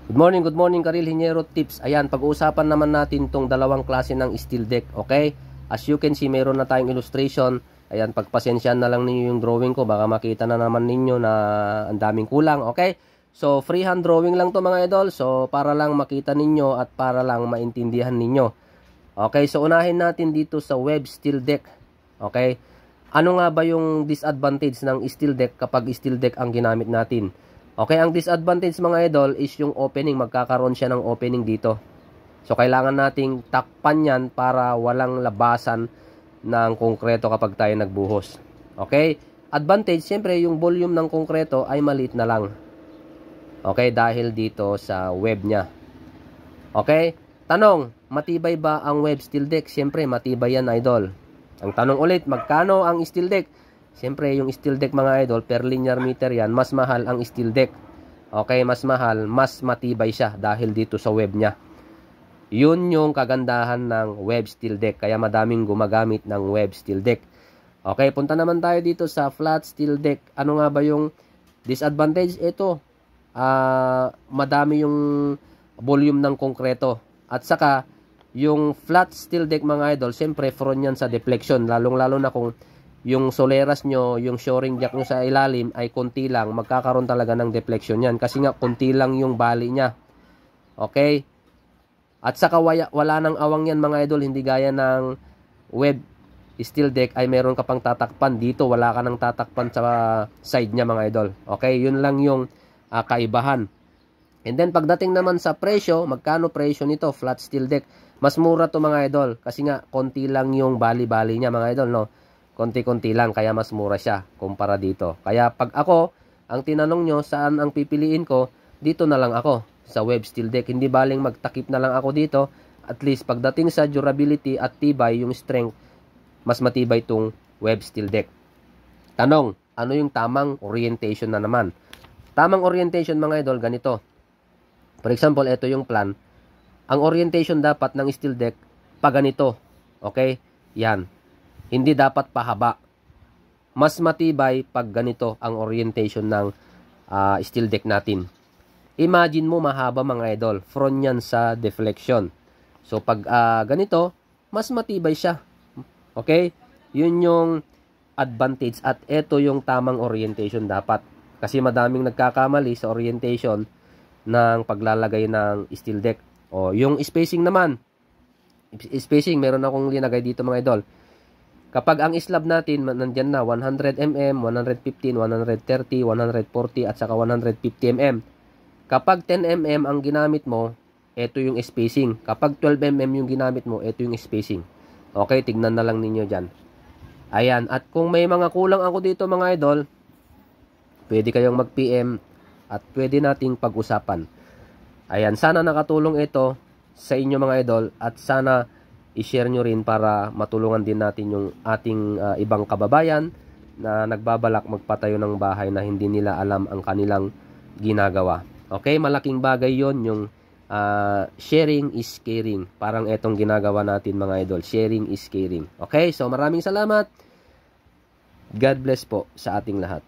Good morning Karil Hiniero Tips. Ayan, pag-uusapan naman natin tong dalawang klase ng steel deck, okay? As you can see, meron na tayong illustration. Ayan, pagpasensyahan na lang ninyo yung drawing ko, baka makita na naman ninyo na ang daming kulang, okay? So, freehand drawing lang to mga idol. So, para lang makita ninyo at para lang maintindihan ninyo. Okay, so unahin natin dito sa web steel deck. Okay? Ano nga ba yung disadvantage ng steel deck kapag steel deck ang ginamit natin? Okay, ang disadvantage mga idol is yung opening. Magkakaroon siya ng opening dito. So, kailangan nating takpan yan para walang labasan ng konkreto kapag tayo nagbuhos. Okay? Advantage, siyempre, yung volume ng konkreto ay maliit na lang. Okay, dahil dito sa web niya. Okay? Tanong, matibay ba ang web steel deck? Siyempre, matibay yan idol. Ang tanong ulit, magkano ang steel deck? Siyempre, yung steel deck mga idol, per linear meter yan, mas mahal ang steel deck. Okay, mas mahal, mas matibay siya dahil dito sa web niya. Yun yung kagandahan ng web steel deck. Kaya madaming gumagamit ng web steel deck. Okay, punta naman tayo dito sa flat steel deck. Ano nga ba yung disadvantage? Ito, madami yung volume ng konkreto. At saka, yung flat steel deck mga idol, siyempre, prone yan sa deflection. Lalong-lalo na kung yung soleras nyo, yung shoring jack nyo sa ilalim ay konti lang, magkakaroon talaga ng deflection yan. Kasi nga, konti lang yung bali niya. Okay? At saka, wala nang awang yan mga idol. Hindi gaya ng web steel deck ay meron ka pang tatakpan. Dito, wala ka nang tatakpan sa side niya mga idol. Okay? Yun lang yung kaibahan. And then, pagdating naman sa presyo, magkano presyo nito? Flat steel deck. Mas mura to mga idol. Kasi nga, konti lang yung bali-bali niya mga idol, no? Konti-konti lang, kaya mas mura siya kumpara dito. Kaya pag ako, ang tinanong nyo saan ang pipiliin ko, dito na lang ako sa web steel deck. Hindi baling magtakip na lang ako dito. At least pagdating sa durability at tibay, yung strength, mas matibay itong web steel deck. Tanong, ano yung tamang orientation na naman? Tamang orientation mga idol, ganito. For example, ito yung plan. Ang orientation dapat ng steel deck, pa ganito. Okay? Yan. Hindi dapat pahaba. Mas matibay pag ganito ang orientation ng steel deck natin. Imagine mo mahaba mga idol. Front yan sa deflection. So pag ganito, mas matibay siya. Okay? Yun yung advantage at ito yung tamang orientation dapat. Kasi madaming nagkakamali sa orientation ng paglalagay ng steel deck. O yung spacing naman. Spacing, meron akong linagay dito mga idol. Kapag ang slab natin, nandyan na 100 mm, 115, 130, 140, at saka 150 mm. Kapag 10 mm ang ginamit mo, ito yung spacing. Kapag 12 mm yung ginamit mo, ito yung spacing. Okay, tignan na lang ninyo dyan. Ayan, at kung may mga kulang ako dito mga idol, pwede kayong mag-PM at pwede nating pag-usapan. Ayan, sana nakatulong ito sa inyo mga idol at sana i-share nyo rin para matulungan din natin yung ating ibang kababayan na nagbabalak magpatayo ng bahay na hindi nila alam ang kanilang ginagawa. Okay, malaking bagay yon yung sharing is caring. Parang etong ginagawa natin mga idol, sharing is caring. Okay, so maraming salamat. God bless po sa ating lahat.